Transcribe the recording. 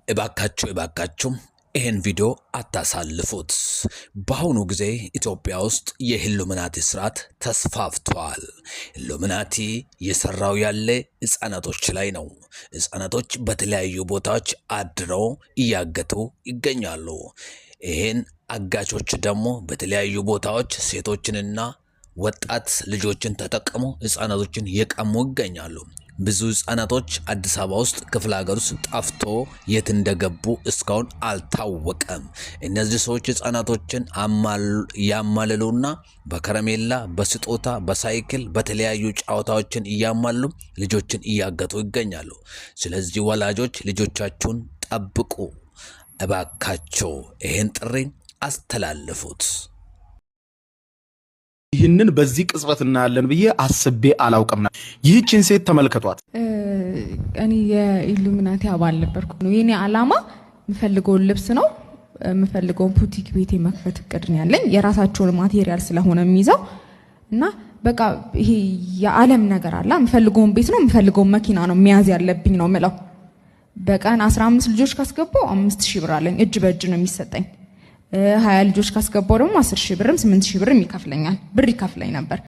እባካችሁ ይህን ቪዲዮ አታሳልፉት። በአሁኑ ጊዜ ኢትዮጵያ ውስጥ የኢሉሚናቲ ስርዓት ተስፋፍቷል። ኢሉሚናቲ የሰራው ያለ ህፃናቶች ላይ ነው። ህፃናቶች በተለያዩ ቦታዎች አድረው እያገቱ ይገኛሉ። ይህን አጋቾች ደግሞ በተለያዩ ቦታዎች ሴቶችንና ወጣት ልጆችን ተጠቅሞ ህፃናቶችን የቀሙ ይገኛሉ። ብዙ ህፃናቶች አዲስ አበባ ውስጥ ክፍለ ሀገር ውስጥ ጠፍቶ የት እንደገቡ እስካሁን አልታወቀም። እነዚህ ሰዎች ህፃናቶችን ያማልሉና በከረሜላ፣ በስጦታ፣ በሳይክል፣ በተለያዩ ጨዋታዎችን እያማሉ ልጆችን እያገቱ ይገኛሉ። ስለዚህ ወላጆች ልጆቻችሁን ጠብቁ እባካቸው። ይህን ጥሪ አስተላልፉት። ይህንን በዚህ ቅጽበት እናያለን ብዬ አስቤ አላውቅም። ይህችን ሴት ተመልከቷት። እኔ የኢሉሚናቲ አባል ነበርኩ። የኔ ዓላማ የምፈልገውን ልብስ ነው፣ የምፈልገውን ቡቲክ ቤት መክፈት እቅድ ነው ያለኝ። የራሳቸውን ማቴሪያል ስለሆነ የሚይዘው እና በቃ ይሄ የዓለም ነገር አለ። የምፈልገውን ቤት ነው፣ የምፈልገውን መኪና ነው መያዝ ያለብኝ ነው ምለው። በቀን 15 ልጆች ካስገባው 5000 ብር አለኝ፣ እጅ በእጅ ነው የሚሰጠኝ። 20 ልጆች ካስገባው ደግሞ 10000 ብርም 8000 ብርም ይከፍለኛል። ብር ይከፍለኝ ነበር።